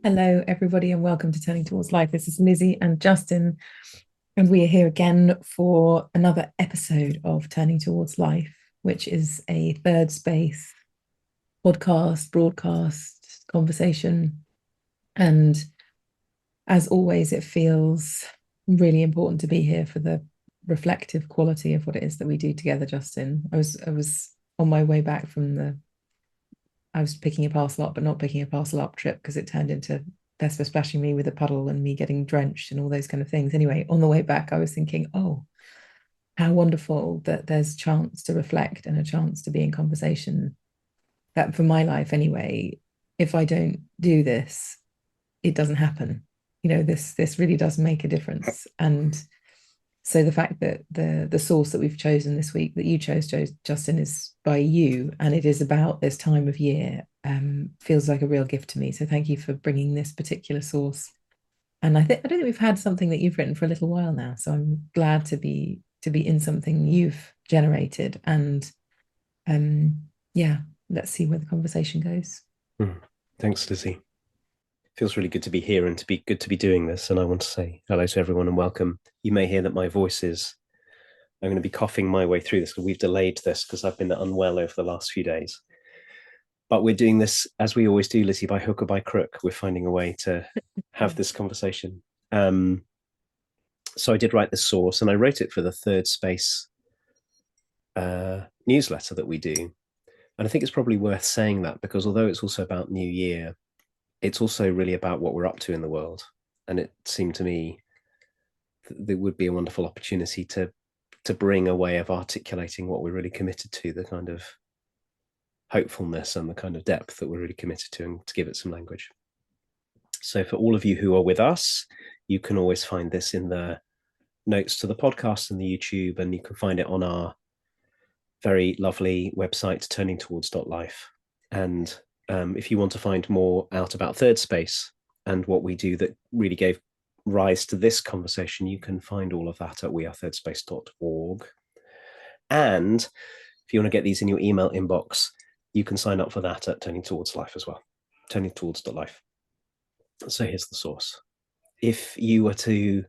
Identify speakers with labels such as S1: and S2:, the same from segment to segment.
S1: Hello, everybody, and welcome to Turning Towards Life. This is Lizzie and Justin, and we are here again for another episode of Turning Towards Life, which is a Thirdspace podcast, broadcast, conversation. And as always, it feels really important to be here for the reflective quality of what it is that we do together, Justin. I was on my way back from I was picking a parcel up, but not picking a parcel up trip because it turned into Vespa splashing me with a puddle and me getting drenched and all those kind of things. Anyway, on the way back, I was thinking, oh, how wonderful that there's a chance to reflect and a chance to be in conversation. That for my life, anyway, if I don't do this, it doesn't happen. This really does make a difference. And so the fact that the source that we've chosen this week, that you chose, Justin, is by you, and it is about this time of year, feels like a real gift to me. So thank you for bringing this particular source. And I don't think we've had something that you've written for a little while now. So I'm glad to be in something you've generated. And yeah, let's see where the conversation goes.
S2: Thanks, Lizzie. Feels really good to be here and to be good to be doing this. And I want to say hello to everyone and welcome. You may hear that my voice is, I'm going to be coughing my way through this because we've delayed this because I've been unwell over the last few days. But we're doing this as we always do, Lizzie, by hook or by crook. We're finding a way to have this conversation. So I did write the source and I wrote it for the Thirdspace newsletter that we do. And I think it's probably worth saying that because although it's also about New Year, it's also really about what we're up to in the world. And it seemed to me that there would be a wonderful opportunity to bring a way of articulating what we're really committed to, the kind of hopefulness and the kind of depth that we're really committed to, and to give it some language. So for all of you who are with us, you can always find this in the notes to the podcast and the YouTube, and you can find it on our very lovely website, turningtowards.life. And if you want to find more out about Thirdspace and what we do that really gave rise to this conversation, you can find all of that at wearethirdSpace.org. And if you want to get these in your email inbox, you can sign up for that at Turning Towards Life as well, turningtowards.life. So here's the source. If you were to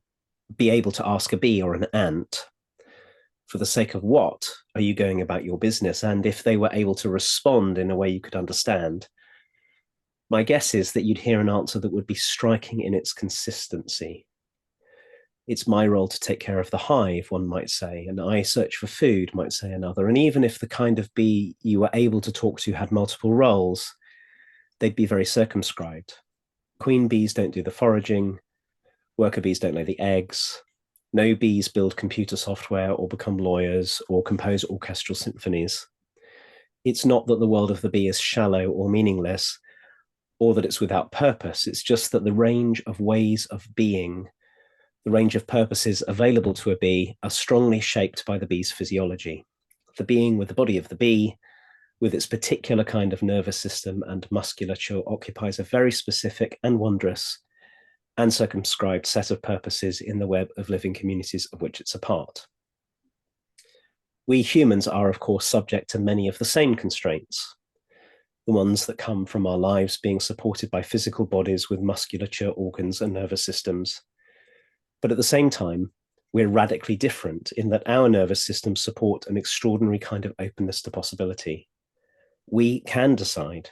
S2: be able to ask a bee or an ant, for the sake of what are you going about your business? And if they were able to respond in a way you could understand, my guess is that you'd hear an answer that would be striking in its consistency. It's my role to take care of the hive, one might say, and I search for food, might say another. And even if the kind of bee you were able to talk to had multiple roles, they'd be very circumscribed. Queen bees don't do the foraging, worker bees don't lay the eggs, no bees build computer software or become lawyers or compose orchestral symphonies. It's not that the world of the bee is shallow or meaningless, or that it's without purpose. It's just that the range of ways of being, the range of purposes available to a bee, are strongly shaped by the bee's physiology. The being with the body of the bee, with its particular kind of nervous system and musculature, occupies a very specific and wondrous and circumscribed set of purposes in the web of living communities of which it's a part. We humans are, of course, subject to many of the same constraints, the ones that come from our lives being supported by physical bodies with musculature, organs, and nervous systems. But at the same time, we're radically different in that our nervous systems support an extraordinary kind of openness to possibility. We can decide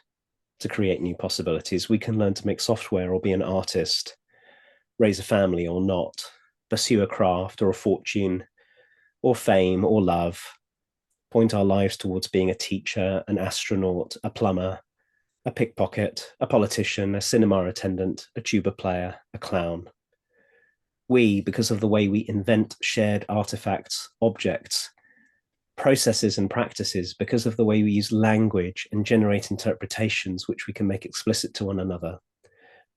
S2: to create new possibilities. We can learn to make software or be an artist, raise a family or not, pursue a craft or a fortune, or fame or love, point our lives towards being a teacher, an astronaut, a plumber, a pickpocket, a politician, a cinema attendant, a tuba player, a clown. We, because of the way we invent shared artifacts, objects, processes and practices, because of the way we use language and generate interpretations which we can make explicit to one another,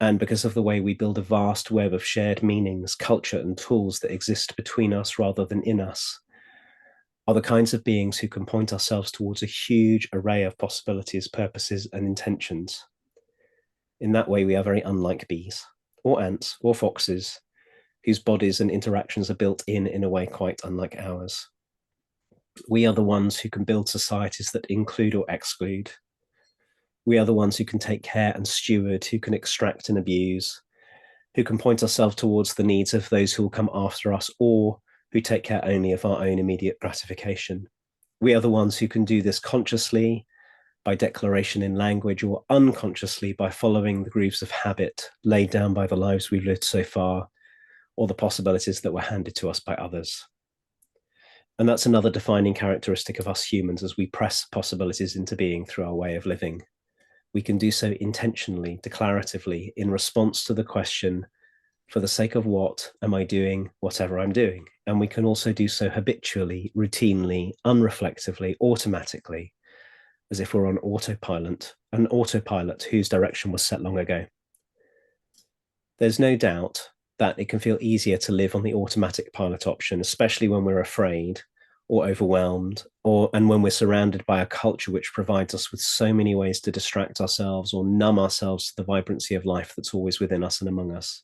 S2: and because of the way we build a vast web of shared meanings, culture, and tools that exist between us rather than in us, are the kinds of beings who can point ourselves towards a huge array of possibilities, purposes, and intentions. In that way, we are very unlike bees, or ants, or foxes, whose bodies and interactions are built in a way quite unlike ours. We are the ones who can build societies that include or exclude, We are the ones who can take care and steward, who can extract and abuse, who can point ourselves towards the needs of those who will come after us, or who take care only of our own immediate gratification. We are the ones who can do this consciously, by declaration in language, or unconsciously by following the grooves of habit laid down by the lives we've lived so far, or the possibilities that were handed to us by others. And that's another defining characteristic of us humans as we press possibilities into being through our way of living. We can do so intentionally, declaratively, in response to the question, for the sake of what am I doing whatever I'm doing? And we can also do so habitually, routinely, unreflectively, automatically, as if we're on autopilot, an autopilot whose direction was set long ago. There's no doubt that it can feel easier to live on the automatic pilot option, especially when we're afraid or overwhelmed, and when we're surrounded by a culture which provides us with so many ways to distract ourselves or numb ourselves to the vibrancy of life that's always within us and among us.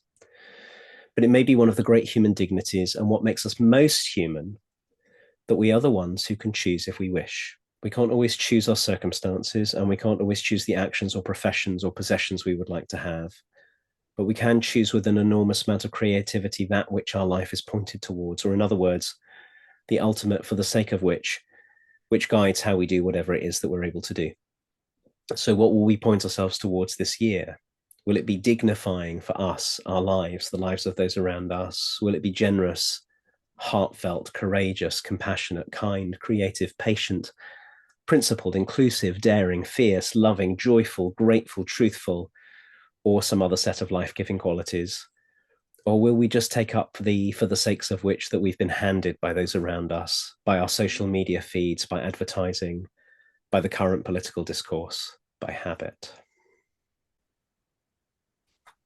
S2: But it may be one of the great human dignities and what makes us most human that we are the ones who can choose if we wish. We can't always choose our circumstances, and we can't always choose the actions or professions or possessions we would like to have. But we can choose with an enormous amount of creativity that which our life is pointed towards, or in other words, the ultimate for the sake of which guides how we do whatever it is that we're able to do. So what will we point ourselves towards this year? Will it be dignifying for us, our lives, the lives of those around us? Will it be generous, heartfelt, courageous, compassionate, kind, creative, patient, principled, inclusive, daring, fierce, loving, joyful, grateful, truthful, or some other set of life-giving qualities? Or will we just take up for the sakes of which that we've been handed by those around us, by our social media feeds, by advertising, by the current political discourse, by habit?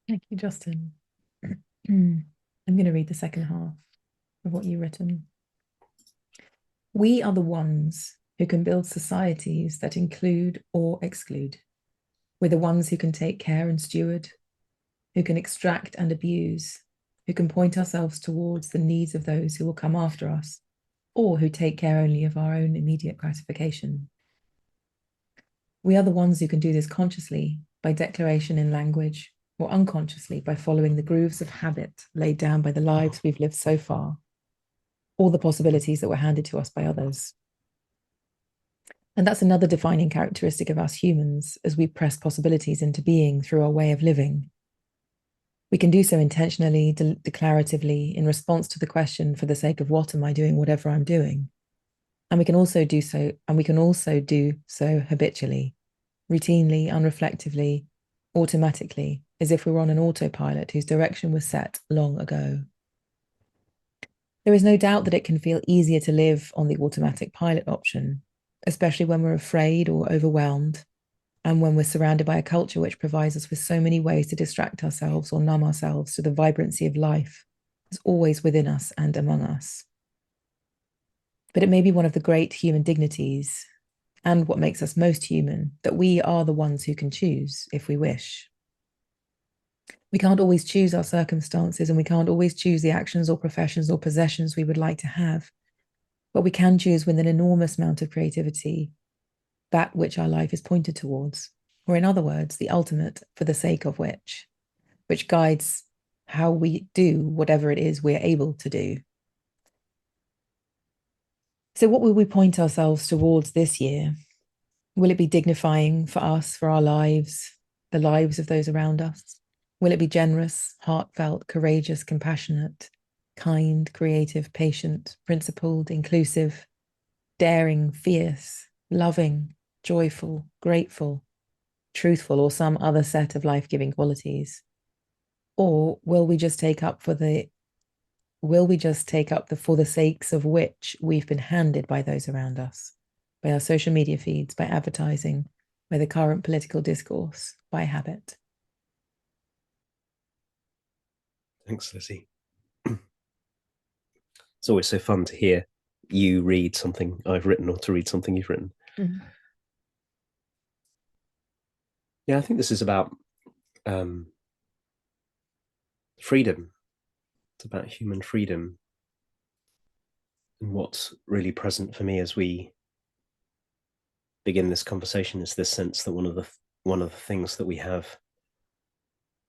S1: Thank you, Justin. I'm going to read the second half of what you've written. We are the ones who can build societies that include or exclude. We're the ones who can take care and steward, who can extract and abuse, who can point ourselves towards the needs of those who will come after us, or who take care only of our own immediate gratification. We are the ones who can do this consciously by declaration in language, or unconsciously by following the grooves of habit laid down by the lives we've lived so far, or the possibilities that were handed to us by others. And that's another defining characteristic of us humans as we press possibilities into being through our way of living. We can do so intentionally, declaratively, in response to the question, for the sake of what am I doing, whatever I'm doing. And we can also do so habitually, routinely, unreflectively, automatically, as if we were on an autopilot whose direction was set long ago. There is no doubt that it can feel easier to live on the automatic pilot option, especially when we're afraid or overwhelmed, and when we're surrounded by a culture which provides us with so many ways to distract ourselves or numb ourselves to the vibrancy of life that's always within us and among us. But it may be one of the great human dignities and what makes us most human that we are the ones who can choose if we wish. We can't always choose our circumstances, and we can't always choose the actions or professions or possessions we would like to have, but we can choose with an enormous amount of creativity that which our life is pointed towards, or in other words, the ultimate for the sake of which guides how we do whatever it is we're able to do. So what will we point ourselves towards this year? Will it be dignifying for us, for our lives, the lives of those around us? Will it be generous, heartfelt, courageous, compassionate, kind, creative, patient, principled, inclusive, daring, fierce, loving, joyful, grateful, truthful, or some other set of life-giving qualities? Or will we just take up for the for the sakes of which we've been handed by those around us, by our social media feeds, by advertising, by the current political discourse, by habit?
S2: Thanks, Lizzie. It's always so fun to hear you read something I've written or to read something you've written. Mm-hmm. Yeah, I think this is about freedom. It's about human freedom. And what's really present for me as we begin this conversation is this sense that one of the one of the things that we have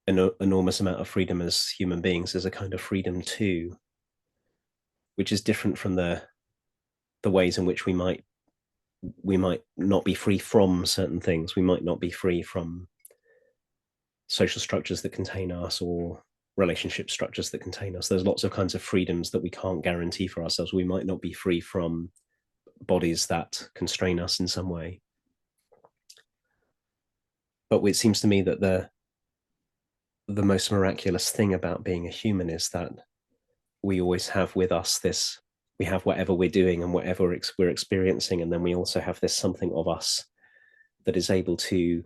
S2: an enormous amount of freedom as human beings is a kind of freedom too, which is different from the ways in which we might not be free from certain things. We might not be free from social structures that contain us or relationship structures that contain us. There's lots of kinds of freedoms that we can't guarantee for ourselves. We might not be free from bodies that constrain us in some way. But it seems to me that the most miraculous thing about being a human is that we always have with us this, we have whatever we're doing and whatever we're experiencing, and then we also have this something of us that is able to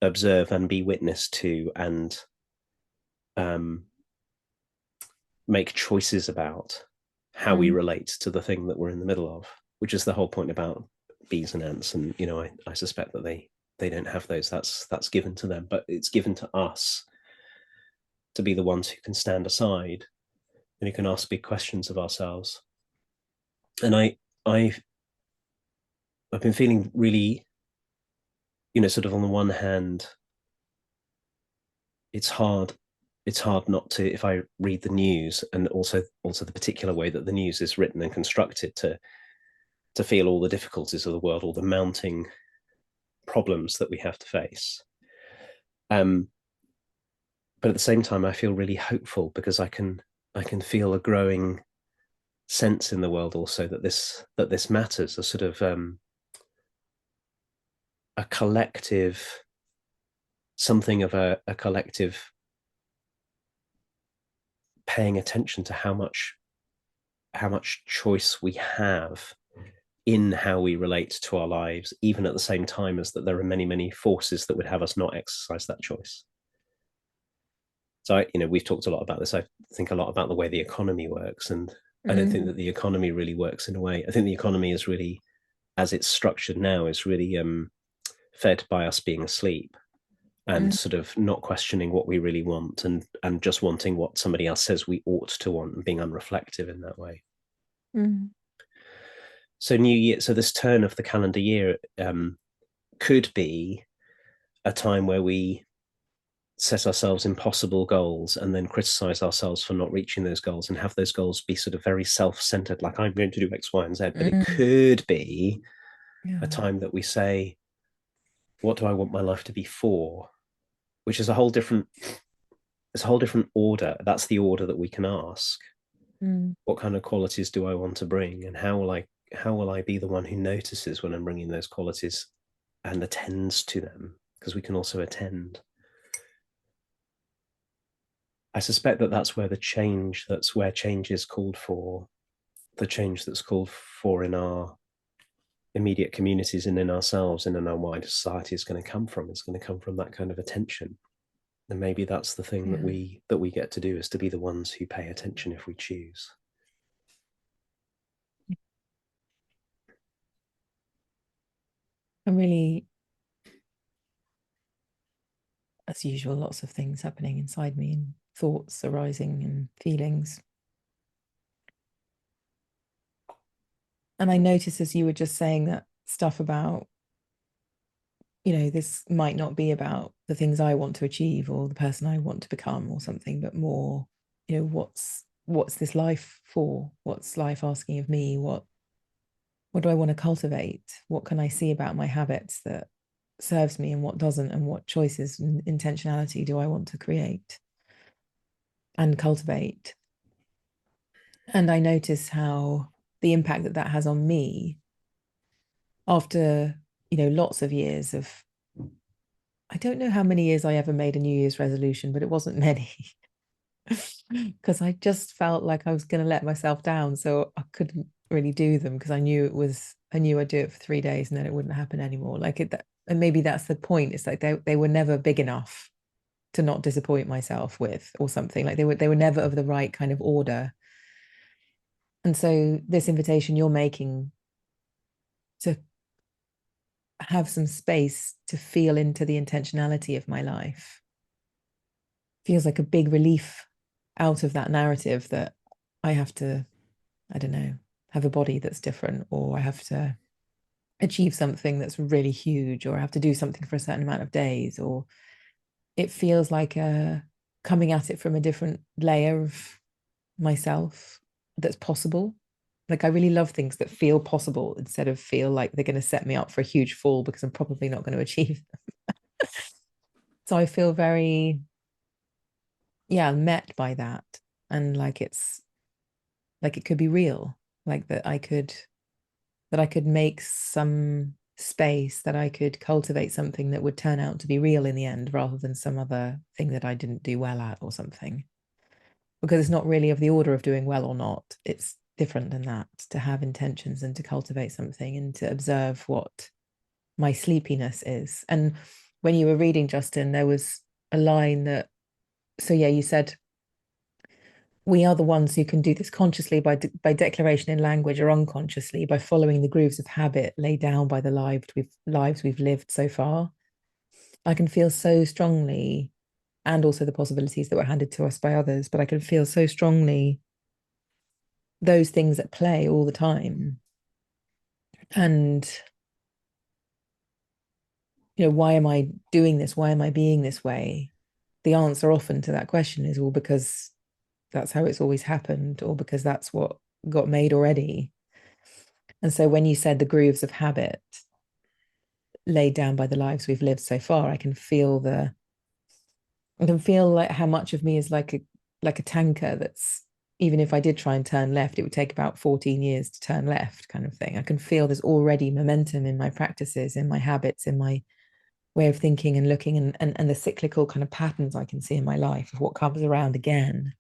S2: observe and be witness to and make choices about how we relate to the thing that we're in the middle of, which is the whole point about bees and ants. And I suspect that they don't have those. That's given to them, but it's given to us to be the ones who can stand aside and who can ask big questions of ourselves. And I've been feeling really, sort of on the one hand, it's hard not to, if I read the news, and also the particular way that the news is written and constructed, to feel all the difficulties of the world, all the mounting problems that we have to face. But at the same time, I feel really hopeful because I can feel a growing sense in the world also that this matters, a sort of a collective, something of a collective paying attention to how much choice we have in how we relate to our lives, even at the same time as that there are many, many forces that would have us not exercise that choice. So, we've talked a lot about this. I think a lot about the way the economy works, and I don't think that the economy really works in a way. I think the economy is really, as it's structured now, is really fed by us being asleep and sort of not questioning what we really want, and just wanting what somebody else says we ought to want, and being unreflective in that way. So New Year, so this turn of the calendar year could be a time where we set ourselves impossible goals and then criticize ourselves for not reaching those goals, and have those goals be sort of very self-centered, like I'm going to do X, Y, and Z. But it could be a time that we say, what do I want my life to be for? Which is a whole different order. That's the order that we can ask. What kind of qualities do I want to bring, and how will I be the one who notices when I'm bringing those qualities and attends to them? Because we can also attend. I suspect that that's where change is called for, the change that's called for in our immediate communities and in ourselves and in our wider society is going to come from. It's going to come from that kind of attention. And maybe that's the thing that we get to do, is to be the ones who pay attention if we choose.
S1: I'm really, as usual, lots of things happening inside me, and thoughts arising and feelings. And I noticed, as you were just saying that stuff about, this might not be about the things I want to achieve or the person I want to become or something, but more, what's this life for? What's life asking of me? What do I want to cultivate? What can I see about my habits that serves me and what doesn't? And what choices and intentionality do I want to create and cultivate? And I notice how the impact that has on me after, lots of years of, I don't know how many years I ever made a New Year's resolution, but it wasn't many. Because I just felt like I was going to let myself down. So I couldn't really do them, because I knew I'd do it for 3 days and then it wouldn't happen anymore. And maybe that's the point. It's like they were never big enough to not disappoint myself with, or something. Like they were never of the right kind of order. And so this invitation you're making to have some space to feel into the intentionality of my life feels like a big relief out of that narrative that I have to, I don't know, have a body that's different, or I have to achieve something that's really huge, or I have to do something for a certain amount of days, or it feels like coming at it from a different layer of myself that's possible. Like I really love things that feel possible instead of feel like they're going to set me up for a huge fall because I'm probably not going to achieve them. So I feel very, yeah, met by that. And like it's like it could be real, like that I could make some space, that I could cultivate something that would turn out to be real in the end rather than some other thing that I didn't do well at or something. Because it's not really of the order of doing well or not. It's different than that, to have intentions and to cultivate something and to observe what my sleepiness is. And when you were reading, Justin, there was a line that, so yeah, you said, we are the ones who can do this consciously by declaration in language, or unconsciously by following the grooves of habit laid down by the lives we've lived so far. I can feel so strongly, and also the possibilities that were handed to us by others, but I can feel so strongly those things at play all the time. And, why am I doing this? Why am I being this way? The answer often to that question is, well, because that's how it's always happened, or because that's what got made already. And so when you said the grooves of habit laid down by the lives we've lived so far, I can feel like how much of me is like a tanker that's, even if I did try and turn left, it would take about 14 years to turn left, kind of thing. I can feel there's already momentum in my practices, in my habits, in my way of thinking and looking, and the cyclical kind of patterns I can see in my life of what comes around again.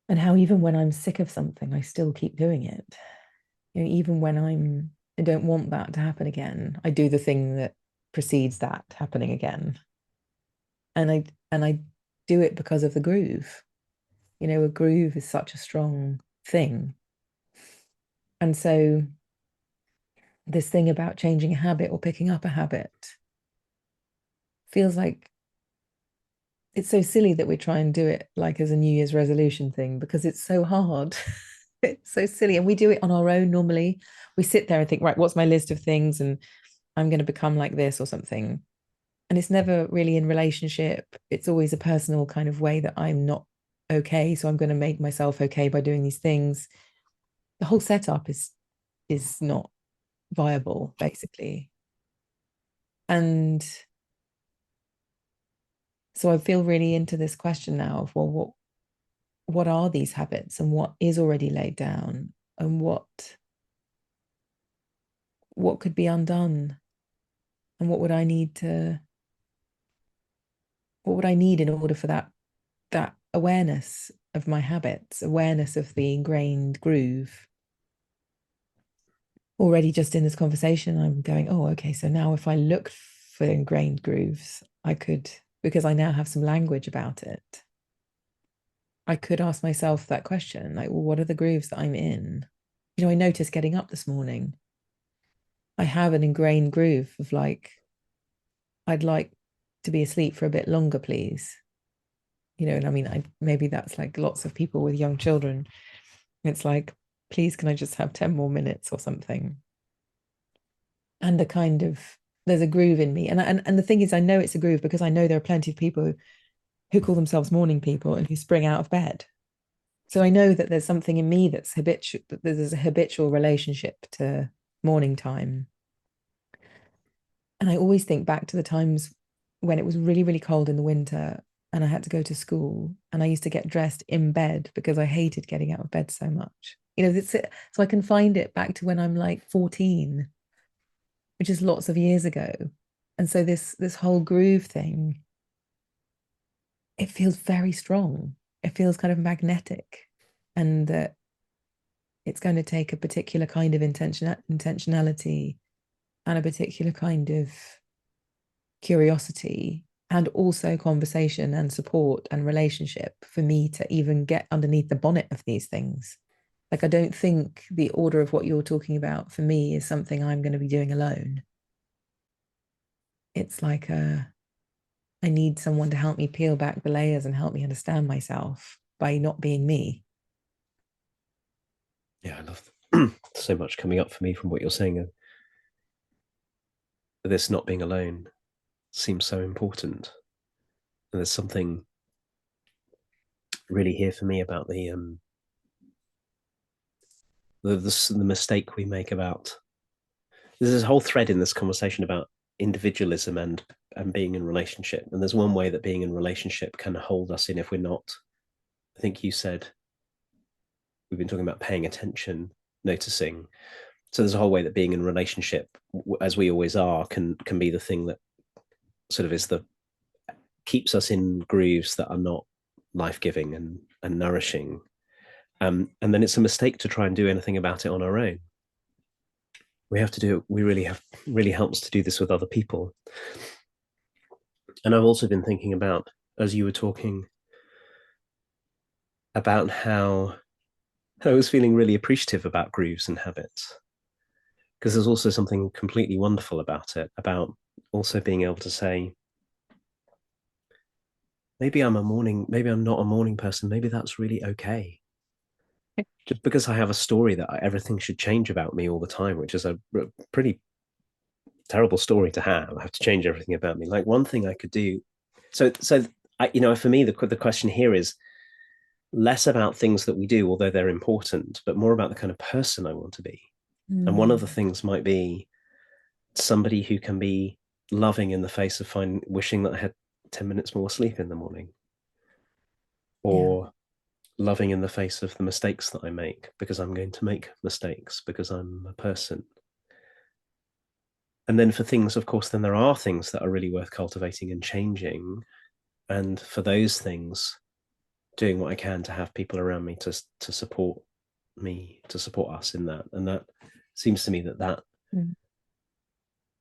S1: And how even when I'm sick of something, I still keep doing it. Even when I don't want that to happen again, I do the thing that precedes that happening again. And I do it because of the groove. A groove is such a strong thing. And so this thing about changing a habit or picking up a habit feels like it's so silly that we try and do it like as a New Year's resolution thing, because it's so hard. It's so silly. And we do it on our own normally. We sit there and think, right, what's my list of things? And I'm going to become like this or something. And it's never really in relationship. It's always a personal kind of way that I'm not okay. So I'm going to make myself okay by doing these things. The whole setup is not viable, basically. And so I feel really into this question now of, well, what are these habits, and what is already laid down, and what could be undone, and what would I need in order for that awareness of my habits, awareness of the ingrained groove. Already just in this conversation, I'm going, oh, okay, so now if I look for ingrained grooves, I could, because I now have some language about it, I could ask myself that question, like, well, what are the grooves that I'm in? I noticed getting up this morning, I have an ingrained groove of like, I'd like to be asleep for a bit longer, please. And I mean, maybe that's like lots of people with young children. It's like, please, can I just have 10 more minutes or something? And the kind of, there's a groove in me. And the thing is, I know it's a groove because I know there are plenty of people who call themselves morning people and who spring out of bed. So I know that there's something in me that's habitual, that there's a habitual relationship to morning time. And I always think back to the times when it was really, really cold in the winter and I had to go to school, and I used to get dressed in bed because I hated getting out of bed so much. So I can find it back to when I'm like 14, which is lots of years ago. And so this whole groove thing, it feels very strong. It feels kind of magnetic, and that it's going to take a particular kind of intentionality and a particular kind of curiosity, and also conversation and support and relationship for me to even get underneath the bonnet of these things. Like, I don't think the order of what you're talking about for me is something I'm going to be doing alone. It's like I need someone to help me peel back the layers and help me understand myself by not being me.
S2: Yeah, I love so much coming up for me from what you're saying. This not being alone seems so important. And there's something really here for me about the mistake we make about, there's this whole thread in this conversation about individualism and being in relationship. And there's one way that being in relationship can hold us in if we're not. I think you said we've been talking about paying attention, noticing. So there's a whole way that being in relationship, as we always are, can be the thing that sort of is the keeps us in grooves that are not life-giving and nourishing. And then it's a mistake to try and do anything about it on our own. We have to do it. We really helps to do this with other people. And I've also been thinking about, as you were talking, about how I was feeling really appreciative about grooves and habits, because there's also something completely wonderful about it, about also being able to say, maybe I'm not a morning person, maybe that's really okay. Just because I have a story that everything should change about me all the time, which is a pretty terrible story to have. I have to change everything about me. Like, one thing I could do. So for me, the question here is less about things that we do, although they're important, but more about the kind of person I want to be. And one of the things might be somebody who can be loving in the face of wishing that I had 10 minutes more sleep in the morning, or loving in the face of the mistakes that I make, because I'm going to make mistakes because I'm a person. And then for things, of course, then there are things that are really worth cultivating and changing. And for those things, doing what I can to have people around me to support me, to support us in that. And that seems to me that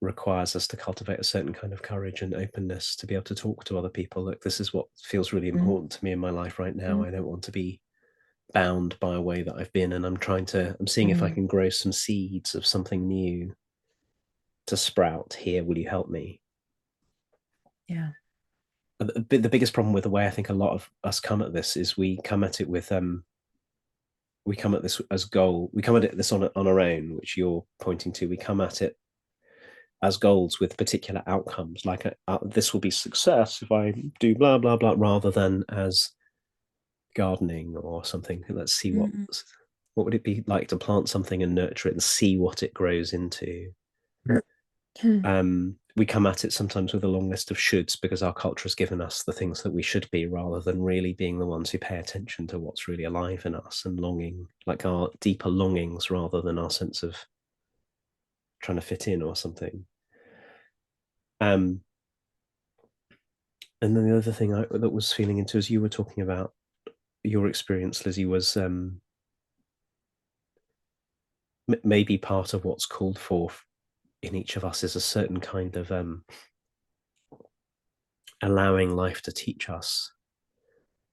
S2: requires us to cultivate a certain kind of courage and openness to be able to talk to other people. Like, this is what feels really important to me in my life right now. I don't want to be bound by a way that I've been, and I'm seeing if I can grow some seeds of something new to sprout here. Will you help me?
S1: Yeah.
S2: The biggest problem with the way I think a lot of us come at this is we come at it with we come at this as goal. We come at this on our own, which you're pointing to. We come at it as goals with particular outcomes, like this will be success if I do blah blah blah, rather than as gardening or something. Let's see what would it be like to plant something and nurture it and see what it grows into. We come at it sometimes with a long list of shoulds because our culture has given us the things that we should be, rather than really being the ones who pay attention to what's really alive in us and longing, like our deeper longings, rather than our sense of trying to fit in or something. And then the other thing that was feeling into, as you were talking about your experience, Lizzie, was maybe part of what's called for in each of us is a certain kind of allowing life to teach us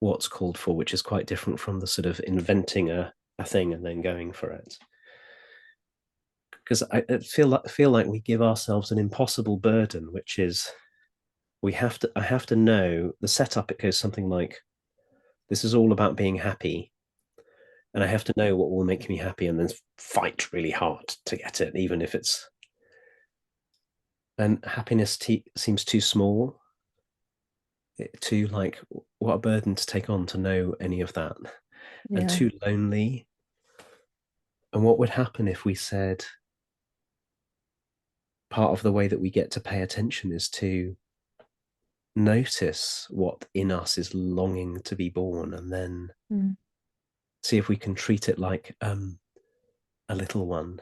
S2: what's called for, which is quite different from the sort of inventing a thing and then going for it. Because I feel like we give ourselves an impossible burden, which is I have to know the setup. It goes something like, this is all about being happy, and I have to know what will make me happy and then fight really hard to get it, even if it's, and happiness seems too small, too like, what a burden to take on to know any of that, and too lonely. And what would happen if we said, part of the way that we get to pay attention is to notice what in us is longing to be born, and then see if we can treat it like a little one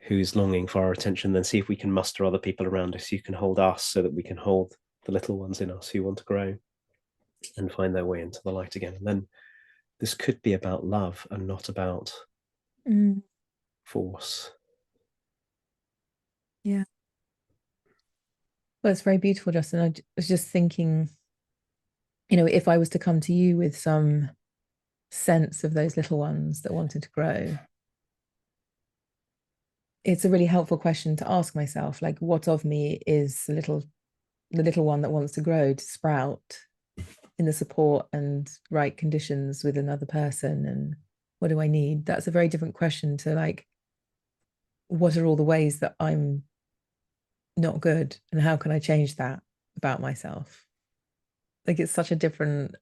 S2: who's longing for our attention, then see if we can muster other people around us who can hold us, so that we can hold the little ones in us who want to grow and find their way into the light again. And then this could be about love and not about force.
S1: Yeah. Well, it's very beautiful, Justin. I was just thinking, if I was to come to you with some sense of those little ones that wanted to grow, it's a really helpful question to ask myself, like, what of me is the little one that wants to grow, to sprout in the support and right conditions with another person, and What do I need? That's a very different question to like, what are all the ways that I'm not good and how can I change that about myself? Like it's such a different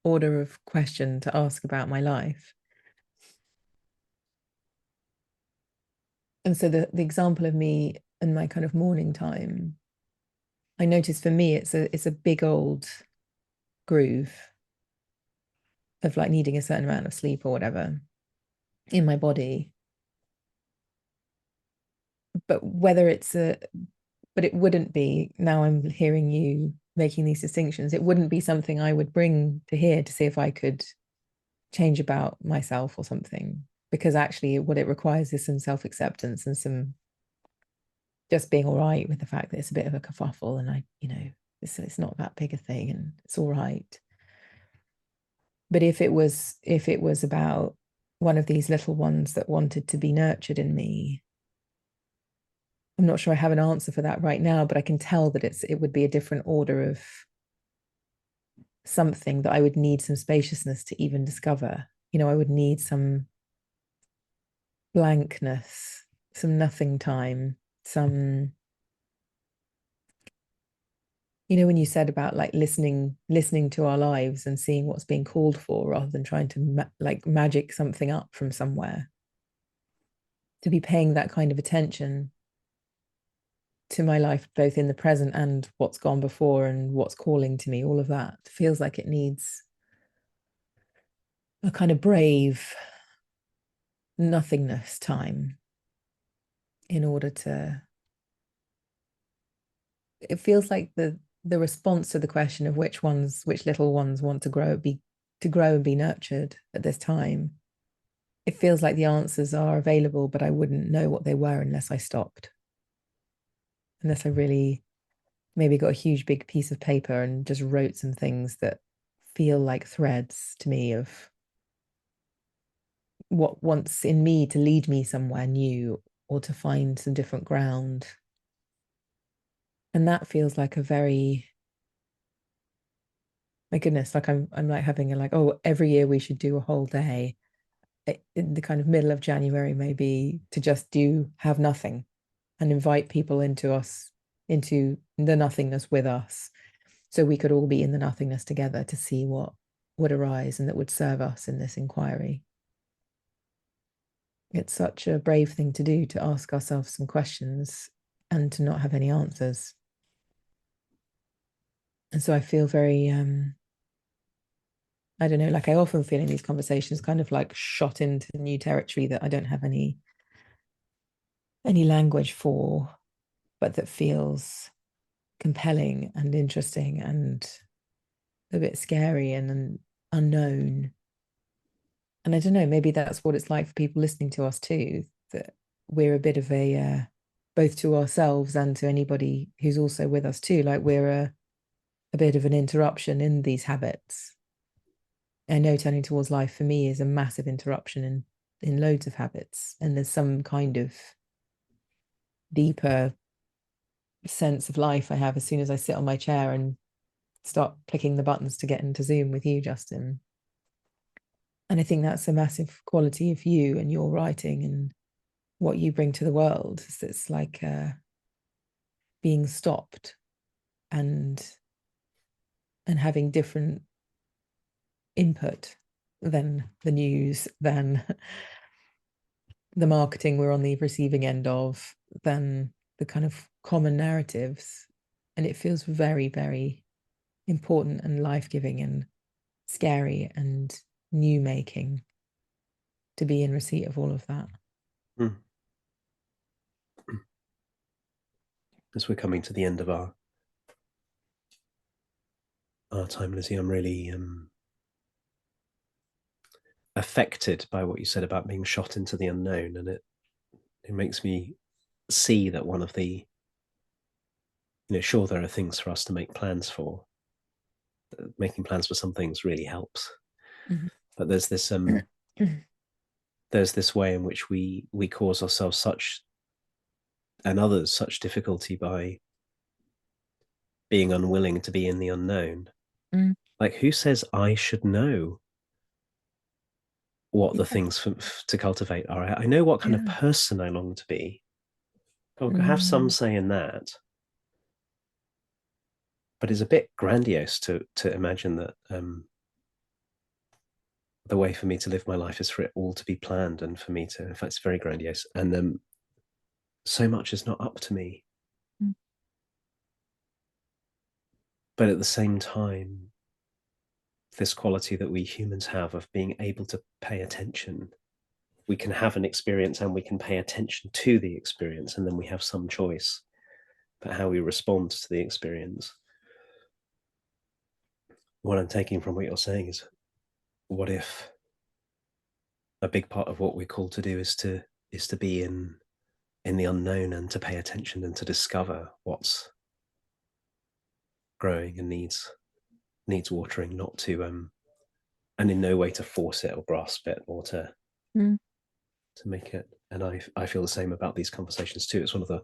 S1: order of question to ask about my life. And so the example of me and my kind of morning time, I notice for me it's a big old groove of like needing a certain amount of sleep or whatever in my body. But whether it's a but it wouldn't be, now I'm hearing you making these distinctions, it wouldn't be something I would bring to here to see if I could change about myself or something, because actually what it requires is some self-acceptance and some just being all right with the fact that it's a bit of a kerfuffle, and it's not that big a thing and it's all right. But if it was about one of these little ones that wanted to be nurtured in me, I'm not sure I have an answer for that right now, but I can tell that it would be a different order of something that I would need some spaciousness to even discover. I would need some blankness, some nothing time, some, when you said about like listening to our lives and seeing what's being called for rather than trying to like magic something up from somewhere, to be paying that kind of attention to my life, both in the present and what's gone before and what's calling to me, all of that feels like it needs a kind of brave nothingness time in order to, it feels like the response to the question of which little ones want to grow and be nurtured at this time, it feels like the answers are available, but I wouldn't know what they were unless I stopped, unless I really maybe got a huge big piece of paper and just wrote some things that feel like threads to me of what wants in me to lead me somewhere new or to find some different ground. And that feels like a very, my goodness, like I'm like having a like, oh, every year we should do a whole day in the kind of middle of January, maybe, to just have nothing and invite people into the nothingness with us, so we could all be in the nothingness together to see what would arise and that would serve us in this inquiry. It's such a brave thing to do, to ask ourselves some questions and to not have any answers. And so I feel very, I don't know, like I often feel in these conversations kind of like shot into new territory that I don't have any language for, but that feels compelling and interesting and a bit scary and unknown. And I don't know, maybe that's what it's like for people listening to us too, that we're a bit of a, both to ourselves and to anybody who's also with us too, like we're a bit of an interruption in these habits. I know turning towards life for me is a massive interruption in loads of habits, and there's some kind of deeper sense of life I have as soon as I sit on my chair and start clicking the buttons to get into Zoom with you, Justin. And I think that's a massive quality of you and your writing and what you bring to the world. It's like being stopped and having different input than the news, than the marketing we're on the receiving end of, than the kind of common narratives. And it feels very, very important and life-giving and scary and new making to be in receipt of all of that.
S2: Mm. As we're coming to the end of our time, Lizzie, I'm really affected by what you said about being shot into the unknown, and it makes me see that one of the, sure, there are things for us to make plans for. Making plans for some things really helps,
S1: Mm-hmm.
S2: but there's this way in which we cause ourselves such and others such difficulty by being unwilling to be in the unknown.
S1: Mm.
S2: Like, who says I should know what the
S1: Yeah.
S2: things to cultivate are. I know what kind of
S1: Yeah.
S2: person I long to be. I'll have some say in that, but it's a bit grandiose to imagine that the way for me to live my life is for it all to be planned and for me to, in fact, it's very grandiose. And so much is not up to me.
S1: Mm.
S2: But at the same time, this quality that we humans have of being able to pay attention, we can have an experience and we can pay attention to the experience, and then we have some choice about how we respond to the experience. What I'm taking from what you're saying is, what if a big part of what we're called to do is to be in the unknown and to pay attention and to discover what's growing and needs watering, not to and in no way to force it or grasp it or to make it. And I feel the same about these conversations too. It's one of the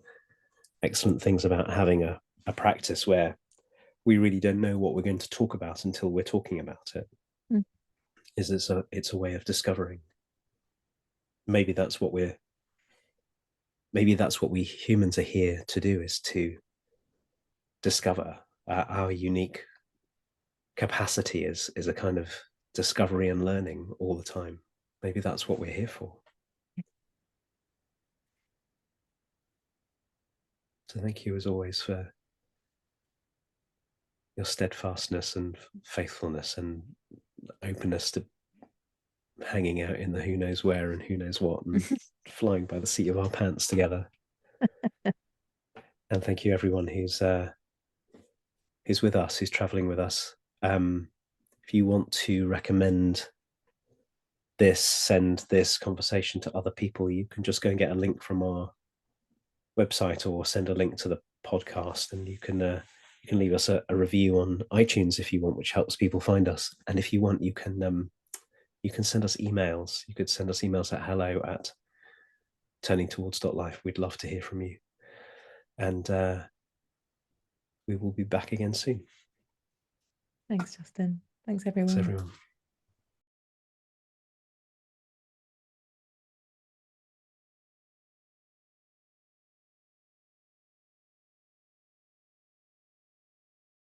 S2: excellent things about having a practice where we really don't know what we're going to talk about until we're talking about it. Is it's a way of discovering. Maybe that's what we humans are here to do, is to discover our unique capacity is a kind of discovery and learning all the time. Maybe that's what we're here for. So thank you as always for your steadfastness and faithfulness and openness to hanging out in the who knows where and who knows what and flying by the seat of our pants together. And thank you everyone who's with us, who's traveling with us. If you want to recommend this, send this conversation to other people, you can just go and get a link from our website or send a link to the podcast, and you can leave us a review on iTunes if you want, which helps people find us. And if you want, you can send us emails. You could send us emails at hello@turningtowards.life. We'd love to hear from you. And we will be back again soon.
S1: Thanks, Justin. Thanks, everyone.
S2: Thanks, everyone.